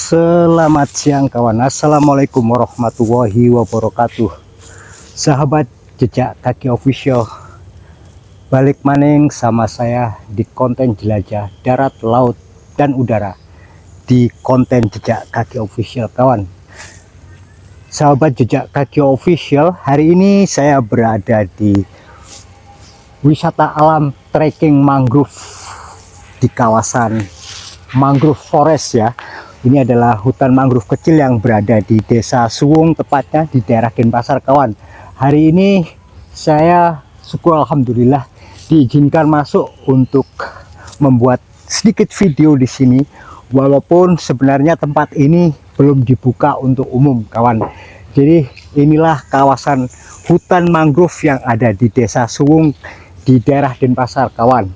Selamat siang kawan. Assalamualaikum warahmatullahi wabarakatuh. Sahabat Jejak Kaki Official, balik maning sama saya di konten jelajah darat, laut, dan udara di konten Jejak Kaki Official kawan. Sahabat Jejak Kaki Official, hari ini saya berada di wisata alam trekking mangrove di kawasan mangrove forest ya. Ini adalah hutan mangrove kecil yang berada di Desa Suwung, tepatnya di daerah Denpasar kawan. Hari ini saya syukur alhamdulillah diizinkan masuk untuk membuat sedikit video di sini, walaupun sebenarnya tempat ini belum dibuka untuk umum kawan. Jadi inilah kawasan hutan mangrove yang ada di Desa Suwung di daerah Denpasar kawan.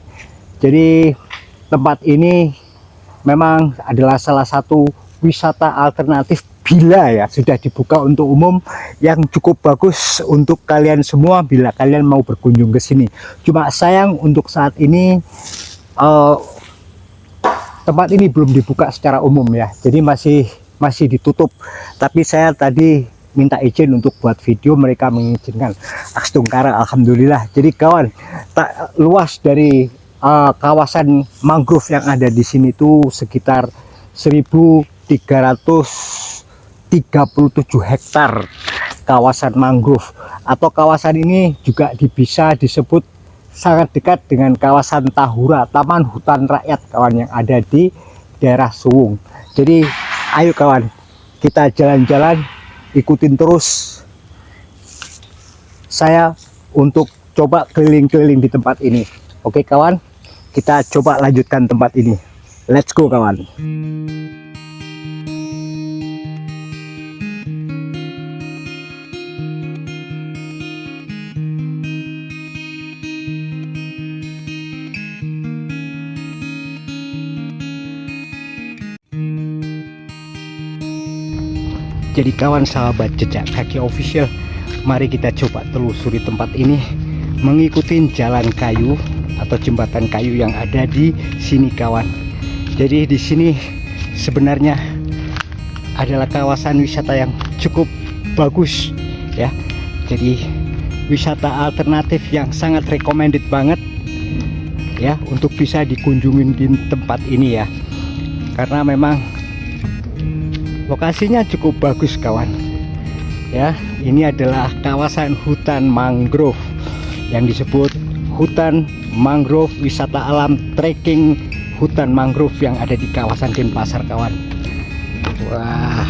Jadi tempat ini memang adalah salah satu wisata alternatif bila ya sudah dibuka untuk umum yang cukup bagus untuk kalian semua bila kalian mau berkunjung ke sini. Cuma sayang untuk saat ini tempat ini belum dibuka secara umum ya. Jadi masih ditutup. Tapi saya tadi minta izin untuk buat video, mereka mengizinkan. Astungkara alhamdulillah. Jadi kawan, tak luas dari kawasan mangrove yang ada di sini itu sekitar 1.337 hektar kawasan mangrove, atau kawasan ini juga bisa disebut sangat dekat dengan kawasan Tahura, Taman Hutan Rakyat kawan, yang ada di daerah Suwung. Jadi ayo kawan, kita jalan-jalan, ikutin terus saya untuk coba keliling-keliling di tempat ini. Oke kawan, kita coba lanjutkan tempat ini. Let's go kawan. Jadi kawan, sahabat Jejak Kaki Official, mari kita coba telusuri tempat ini mengikuti jalan kayu atau jembatan kayu yang ada di sini kawan. Jadi di sini sebenarnya adalah kawasan wisata yang cukup bagus ya. Jadi wisata alternatif yang sangat recommended banget ya untuk bisa dikunjungin di tempat ini ya. Karena memang lokasinya cukup bagus kawan. Ya, ini adalah kawasan hutan mangrove yang disebut hutan mangrove wisata alam trekking hutan mangrove yang ada di kawasan Denpasar kawan. Wah,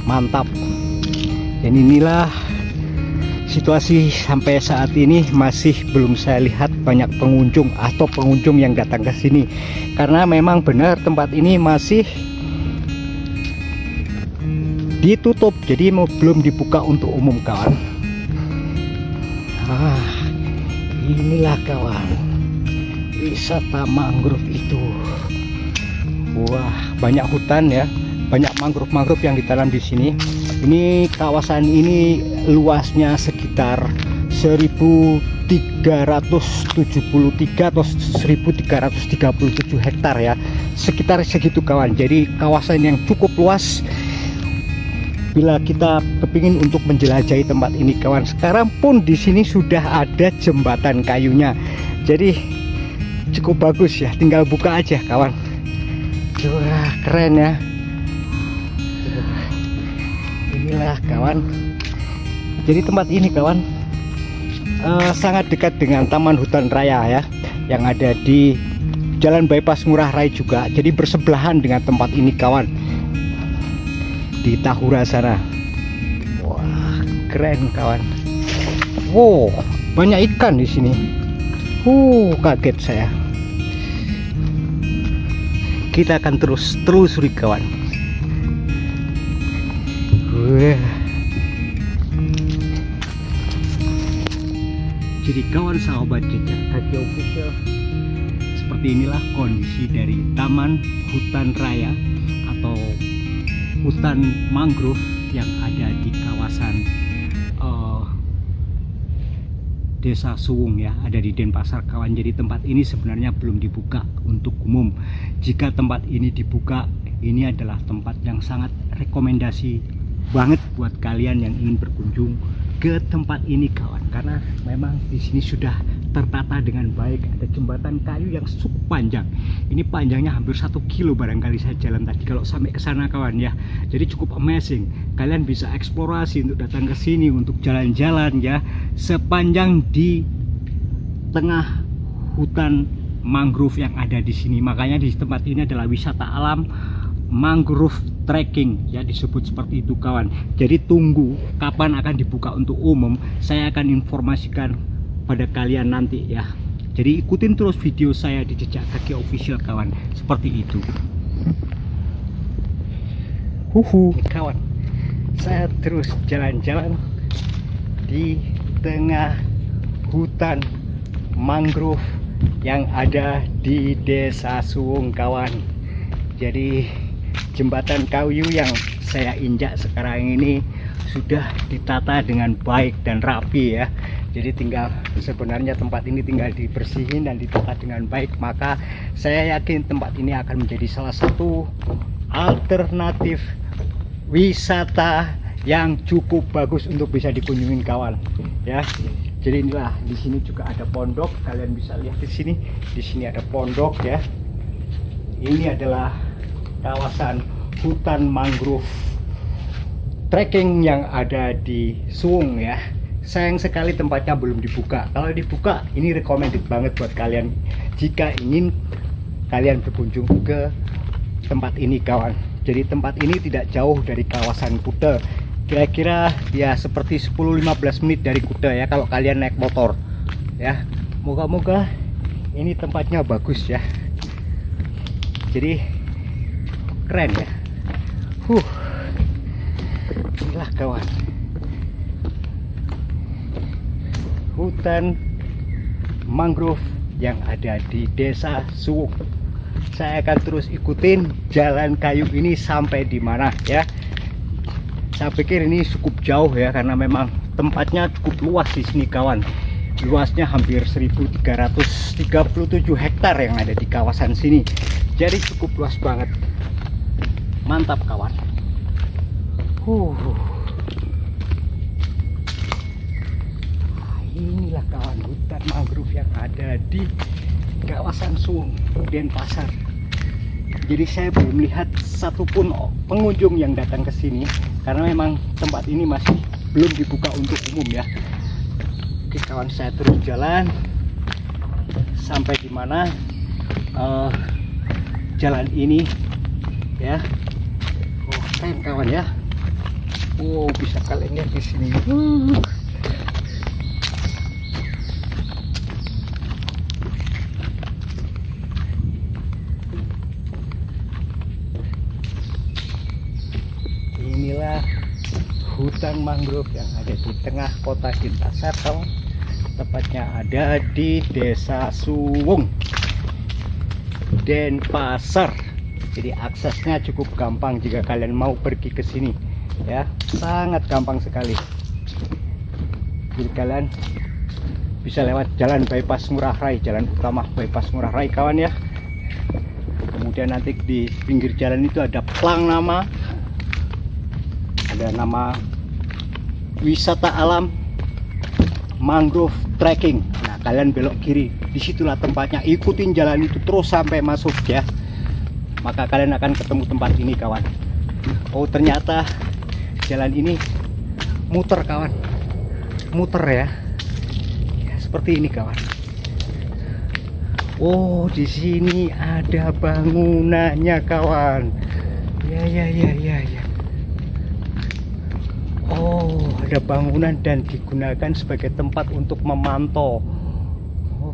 mantap. Dan inilah situasi sampai saat ini, masih belum saya lihat banyak pengunjung atau pengunjung yang datang ke sini, karena memang benar tempat ini masih ditutup, jadi belum dibuka untuk umum kawan. Inilah kawan, wisata mangrove itu. Wah, banyak hutan ya, banyak mangrove yang ditanam di sini. Ini kawasan ini luasnya sekitar 1.373 atau 1.337 hektar ya, sekitar segitu kawan. Jadi kawasan yang cukup luas bila kita kepingin untuk menjelajahi tempat ini kawan. Sekarang pun di sini sudah ada jembatan kayunya, jadi cukup bagus ya, tinggal buka aja kawan. Wah, keren ya. Inilah kawan, jadi tempat ini kawan sangat dekat dengan Taman Hutan Raya ya, yang ada di Jalan Bypass Ngurah Rai juga. Jadi bersebelahan dengan tempat ini kawan, di Tahura sana. Wah, keren kawan. Wow, banyak ikan di sini. Kaget saya. Kita akan terus telusuri kawan. Jadi kawan, sahabat Jejak Kaki Official, seperti inilah kondisi dari Taman Hutan Raya atau hutan mangrove yang ada di kawasan Desa Suwung ya, ada di Denpasar kawan. Jadi tempat ini sebenarnya belum dibuka untuk umum. Jika tempat ini dibuka ini adalah tempat yang sangat rekomendasi banget buat kalian yang ingin berkunjung ke tempat ini kawan, karena memang di sini sudah tertata dengan baik. Ada jembatan kayu yang cukup panjang, ini panjangnya hampir 1 kilo barangkali saya jalan tadi kalau sampai ke sana kawan ya. Jadi cukup amazing, kalian bisa eksplorasi untuk datang ke sini untuk jalan-jalan ya, sepanjang di tengah hutan mangrove yang ada di sini. Makanya di tempat ini adalah wisata alam mangrove trekking ya, disebut seperti itu kawan. Jadi tunggu kapan akan dibuka untuk umum, saya akan informasikan pada kalian nanti ya. Jadi ikutin terus video saya di Jejak Kaki Official kawan, seperti itu. Kawan, saya terus jalan-jalan di tengah hutan mangrove yang ada di Desa Suwung kawan. Jadi jembatan kayu yang saya injak sekarang ini sudah ditata dengan baik dan rapi ya. Jadi tinggal, sebenarnya tempat ini tinggal dibersihin dan ditata dengan baik. Maka saya yakin tempat ini akan menjadi salah satu alternatif wisata yang cukup bagus untuk bisa dikunjungi kawan ya. Jadi inilah, di sini juga ada pondok, kalian bisa lihat di sini. Di sini ada pondok ya. Ini adalah kawasan hutan mangrove trekking yang ada di Suwung ya. Sayang sekali tempatnya belum dibuka. Kalau dibuka, ini recommended banget buat kalian jika ingin kalian berkunjung ke tempat ini kawan. Jadi tempat ini tidak jauh dari kawasan Kuta, kira-kira ya seperti 10-15 menit dari Kuta ya kalau kalian naik motor ya. Moga-moga ini tempatnya bagus ya. Jadi keren ya. Inilah kawan, hutan mangrove yang ada di Desa Suwung. Saya akan terus ikutin jalan kayu ini sampai di mana ya. Saya pikir ini cukup jauh ya, karena memang tempatnya cukup luas di sini kawan. Luasnya hampir 1337 hektar yang ada di kawasan sini. Jadi cukup luas banget. Mantap kawan. Inilah kawan hutan mangrove yang ada di kawasan Suwung, Denpasar. Jadi saya belum lihat satupun pengunjung yang datang ke sini karena memang tempat ini masih belum dibuka untuk umum ya. Oke kawan, saya terus jalan sampai di mana jalan ini ya. Keren kawan ya. Bisa kalian lihat di sini. Inilah hutan mangrove yang ada di tengah kota Denpasar kawan. Tepatnya ada di Desa Suwung, Denpasar. Jadi aksesnya cukup gampang jika kalian mau pergi ke sini ya, sangat gampang sekali. Jadi kalian bisa lewat jalan bypass Ngurah Rai, jalan utama bypass Ngurah Rai kawan ya. Kemudian nanti di pinggir jalan itu ada plang nama, ada nama wisata alam mangrove trekking. Nah kalian belok kiri, disitulah tempatnya. Ikutin jalan itu terus sampai masuk ya, maka kalian akan ketemu tempat ini kawan. Oh ternyata jalan ini muter kawan, muter ya, seperti ini kawan. Oh di sini ada bangunannya kawan. Ya. Oh ada bangunan dan digunakan sebagai tempat untuk memantau.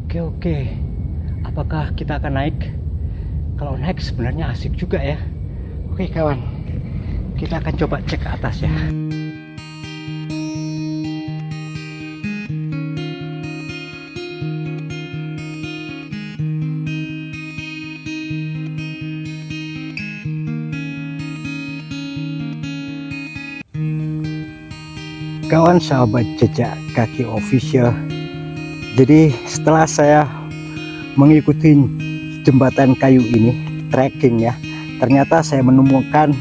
Oke. Apakah kita akan naik? Kalau naik sebenarnya asik juga ya. Oke kawan, kita akan coba cek ke atas ya. Kawan sahabat Jejak Kaki Official, jadi setelah saya mengikuti jembatan kayu ini trekking ya, ternyata saya menemukan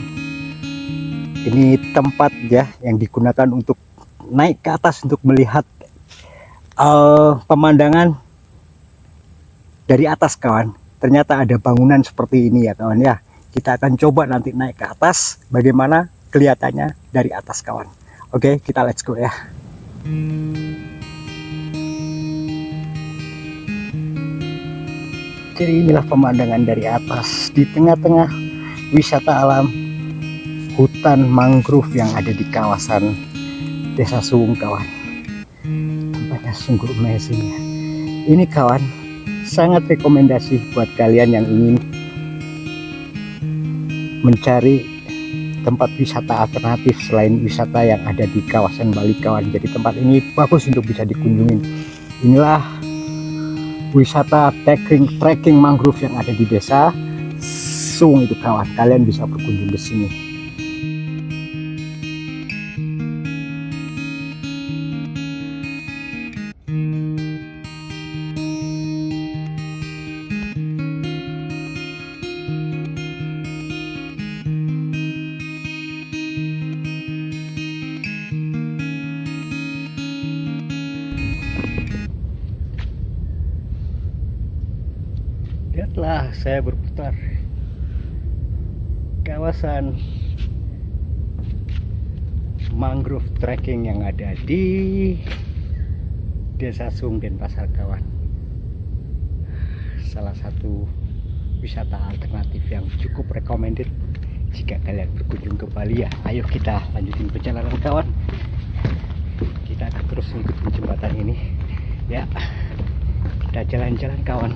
ini tempat ya yang digunakan untuk naik ke atas untuk melihat pemandangan dari atas kawan. Ternyata ada bangunan seperti ini ya kawan ya. Kita akan coba nanti naik ke atas bagaimana kelihatannya dari atas kawan. Oke, kita let's go ya. Jadi inilah pemandangan dari atas di tengah-tengah wisata alam hutan mangrove yang ada di kawasan Desa Suwung kawan. Tempatnya sungguh amazing ya. Ini kawan, sangat rekomendasi buat kalian yang ingin mencari tempat wisata alternatif selain wisata yang ada di kawasan Bali kawan. Jadi tempat ini bagus untuk bisa dikunjungi. Inilah wisata trekking mangrove yang ada di Desa Suwung itu kawan. Kalian bisa berkunjung ke sini. Lihatlah, saya berputar kawasan mangrove trekking yang ada di Desa Suwung Denpasar kawan. Salah satu wisata alternatif yang cukup recommended jika kalian berkunjung ke Bali ya. Ayo kita lanjutin perjalanan kawan. Kita akan terus mengikuti jembatan ini ya. Kita jalan-jalan kawan.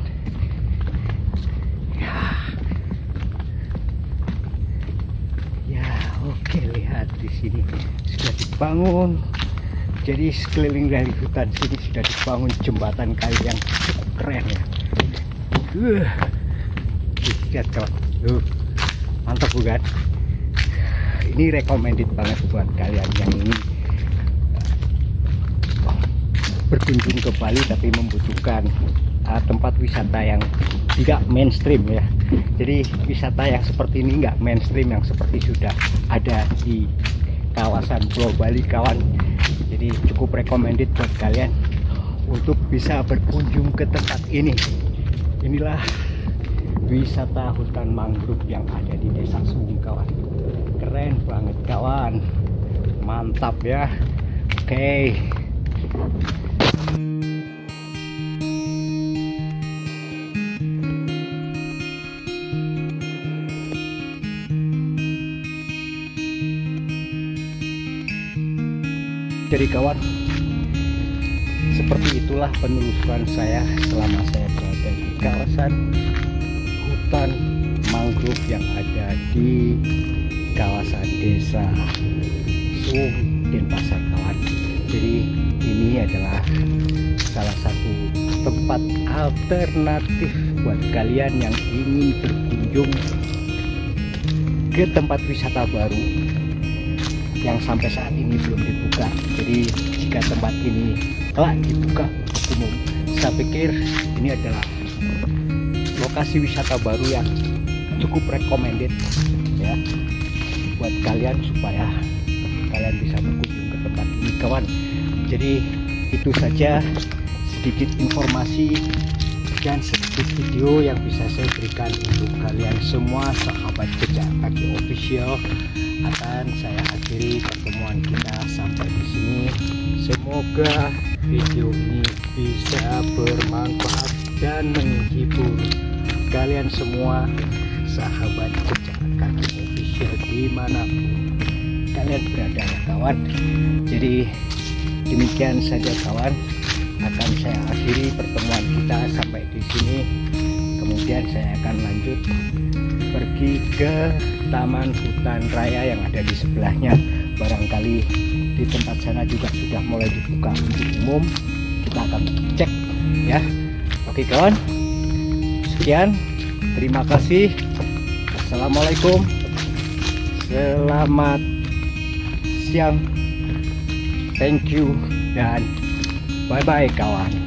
Oke, lihat di sini sudah dibangun. Jadi sekeliling dari hutan sini sudah dibangun jembatan kayu yang cukup keren ya. Lihat kawan, mantap bukan? Ini recommended banget buat kalian yang ingin berkunjung ke Bali tapi membutuhkan tempat wisata yang tidak mainstream ya. Jadi wisata yang seperti ini nggak mainstream, yang seperti sudah ada di kawasan Pulau Bali kawan. Jadi cukup recommended buat kalian untuk bisa berkunjung ke tempat ini. Inilah wisata hutan mangrove yang ada di Desa Suwung kawan. Keren banget kawan, mantap ya. Oke. Jadi kawan, seperti itulah penelusuran saya selama saya berada di kawasan hutan mangrove yang ada di kawasan Desa Suwung Denpasar kawan. Jadi ini adalah salah satu tempat alternatif buat kalian yang ingin berkunjung ke tempat wisata baru yang sampai saat ini belum dibuka. Jadi jika tempat ini telah dibuka untuk umum, saya pikir ini adalah lokasi wisata baru yang cukup recommended ya buat kalian supaya kalian bisa berkunjung ke tempat ini kawan. Jadi itu saja sedikit informasi dan sedikit video yang bisa saya berikan untuk kalian semua sahabat Jejak Kaki Official. Akan saya akhiri pertemuan kita sampai di sini. Semoga video ini bisa bermanfaat dan menghibur kalian semua sahabat Jejak Kaki Official dimanapun kalian berada ya kawan. Jadi demikian saja kawan, akan saya akhiri pertemuan kita sampai di sini. Kemudian saya akan lanjut pergi ke taman hutan raya yang ada di sebelahnya. Barangkali di tempat sana juga sudah mulai dibuka untuk umum. Kita akan cek ya. Oke kawan, sekian, terima kasih. Assalamualaikum, selamat siang, thank you, dan bye bye kawan.